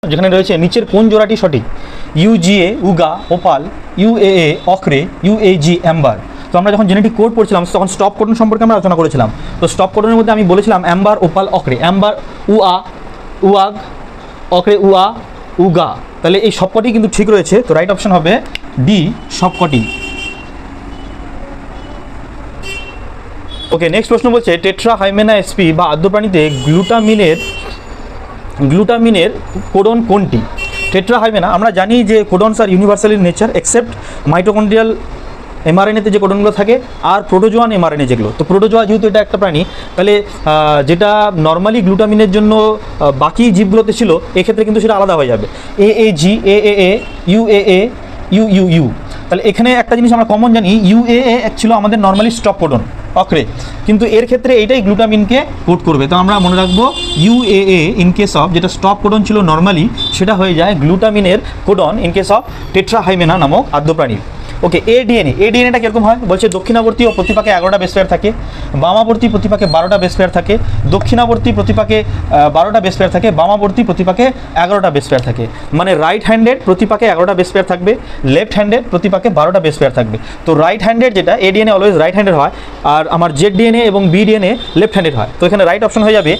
যেখানে রয়েছে নিচের কোন জোড়াটি সঠিক? ইউজিএ উগা ওপাল, ইউএএ অক্রে, ইউএজি অ্যাম্বার। তো আমরা যখন জেনেটিক কোড পড়ছিলাম তখন স্টপ কোডন সম্পর্কে আমরা আলোচনা করেছিলাম। তো স্টপ কোডনের মধ্যে আমি বলেছিলাম অ্যাম্বার ওপাল অক্রে, অ্যাম্বার উআ উয়াগ, অক্রে উআ উগা। তাহলে এই সবকটি কিন্তু ঠিক রয়েছে। তো রাইট অপশন হবে ডি সবকটি। ওকে, নেক্সট প্রশ্ন বলছে টেট্রা হাইমেনা এসপি বা আদ্যপ্রাণীতে গ্লুটামিনের কোডন কোনটি? টেট্রা হাইমেনা আমরা জানি যে codons are universal in nature except mitochondrial এমআরএনএতে যে কোডনগুলো থাকে আর প্রোটোজোয়ান এমআরএনএ যেগুলো। তো প্রোটোজোয়া যেহেতু এটা একটা প্রাণী, তাহলে যেটা নর্মালি গ্লুটামিনের জন্য বাকি জীবগুলোতে ছিল এক্ষেত্রে কিন্তু সেটা আলাদা হয়ে যাবে। এএজি, এএএ, ইউএএ, ইউইউ। তাহলে এখানে একটা জিনিস আমরা কমন জানি, ইউএএ ছিল আমাদের নর্মালি স্টপ কোডন অক্রে, কিন্তু এর ক্ষেত্রে এইটাই গ্লুটামিনকে কোড করবে। তো আমরা মনে রাখবো ইউএএ ইন কেস অফ যেটা স্টপ কোডন ছিল নর্মালি, সেটা হয়ে যায় গ্লুটামিনের codon in case of Tetrahymena নামক আদ্যপ্রাণী। ওকে, এডিএনএটা কীরকম হয় বলছে দক্ষিণাবর্তী ও প্রতিপাকে 11টা বেস পেয়ার থাকে, বামাবর্তী প্রতিপাকে 12টা বেস পেয়ার থাকে, দক্ষিণাবর্তী প্রতিপাকে 12টা বেস পেয়ার থাকে, বামাবর্তী প্রতিপাকে 11টা বেস পেয়ার থাকে। মানে রাইট হ্যান্ডেড প্রতিপাকে 11টা বেস পেয়ার থাকবে, লেফট হ্যান্ডেড প্রতিপাকে 12টা বেস পেয়ার থাকবে। তো রাইট হ্যান্ডেড যেটা এডিএনএ অলওয়েজ রাইট হ্যান্ডেড হয়, আর আমার জেডডিএনএ এবং বিডিএনএ লেফট হ্যান্ডেড হয়। তো এখানে রাইট অপশন হয়ে যাবে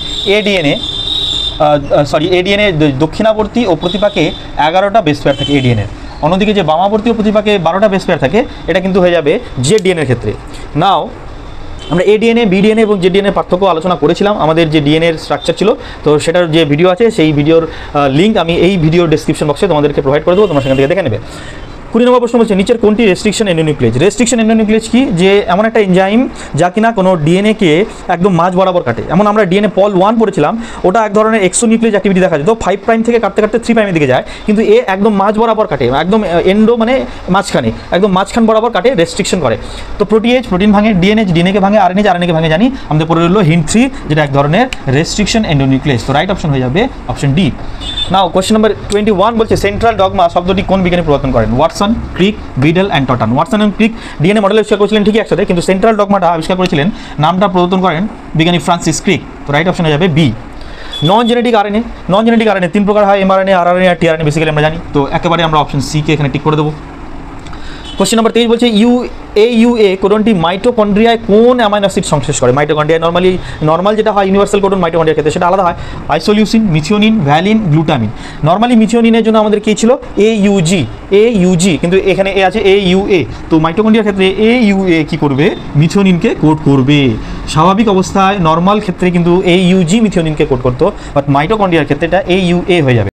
এডিএনএ দক্ষিণাবর্তী ও প্রতিপাকে 11টা বেস পেয়ার থাকে এডিএনএ। অন্যদিকে যে বামাবর্তী ও প্রতিপাকে 12টা বেস পেয়ার থাকে, এটা কিন্তু হয়ে যাবে জেডিএনএর ক্ষেত্রে। নাও আমরা এডিএনএ, বিডিএনএ এবং জেডিএনএ পার্থক্য আলোচনা করেছিলাম আমাদের যে ডিএনএর স্ট্রাকচার ছিল। তো সেটার যে ভিডিও আছে সেই ভিডিওর লিঙ্ক আমি এই ভিডিওর ডেসক্রিপশন বক্সে তোমাদেরকে প্রোভাইড করে দেবো, তোমরা সেখান থেকে দেখে নেবে। 20 নম্বর প্রশ্ন বলছে নিচের কোনটি রেস্ট্রিকশন এন্ডোনিউক্লিয়েজ? রেস্ট্রিকশন এন্ডোনিউক্লিয়েজ কি? যে এমন একটা এনজাইম যা কিনা কোনো ডিএনএকে একদম মাঝ বরাবর কাটে। এমন আমরা ডিএনএ পল 1 পড়েছিলাম, ওটা এক ধরনের এক্সোনিউক্লিয়েজ অ্যাক্টিভিটি দেখা যায়। তো 5 প্রাইম থেকে কাটতে কাটতে 3 প্রাইমের দিকে যায়, কিন্তু এ একদম মাঝ বরাবর কাটে, একদম এন্ডো মানে মাঝখানে, একদম মাঝখান বরাবর কাটে, রেস্ট্রিকশন করে। তো প্রোটিয়েজ প্রোটিন ভাঙে, ডিএনএকে ভাঙে, আরএনএকে ভাঙে জানি। আমাদের পরে রইল হিন্ট 3 যেটা এক ধরনের রেস্ট্রিকশন এন্ডোনিউক্লিয়েজ। তো রাইট অপশন হয়ে যাবে option D. Now question number 21 বলছে সেন্ট্রাল ডগমা শব্দটি কোন বিজ্ঞানী প্রবর্তন করেন? Watson, Crick, Beadle and Tatum. Watson এবং ক্রিক ডিএনএ মডেল আবিষ্কার করেছিলেন ঠিকই একসাথে, কিন্তু সেন্ট্রাল ডগমাটা আবিষ্কার করেছিলেন, নামটা প্রবর্তন করেন বিজ্ঞানী ফ্রান্সিস ক্রিক। তো রাইট অপশন হয়ে যাবে বি। নন জেনেটিক আরএনএ 3 প্রকার হয়, এমআরএনএ, আরআরএনএ আর টিআরএনএ বেসিক্যালি আমরা জানি। তো একেবারে আমরা অপশন সি কে এখানে টিক করে দেবো। কোশ্চেন নাম্বার 23 বলছে ইউএ কোডনটি মাইটোকন্ড্রিয়ায় কোন অ্যামাইনো অ্যাসিড সংশ্লেষ করে? মাইটোকন্ড্রিয়া নর্মাল যেটা হয় ইউনিভার্সাল কোডন মাইটোকন্ড্রিয়ার ক্ষেত্রে সেটা আলাদা হয়, isoleucine, methionine, valine, glutamine. Normally মিথিওনিনের জন্য আমাদের কী ছিল? এইউজি, কিন্তু এখানে এ আছে এইউএ। তো মাইটোকন্ড্রিয়ার ক্ষেত্রে এইউএ কী করবে? মিথিওনিনকে কোড করবে। স্বাভাবিক অবস্থায় নর্মাল ক্ষেত্রে কিন্তু এইউজি মিথিওনিনকে কোড করতো, বাট মাইটোকন্ড্রিয়ার ক্ষেত্রে এটা এইউএ হয়ে যাবে।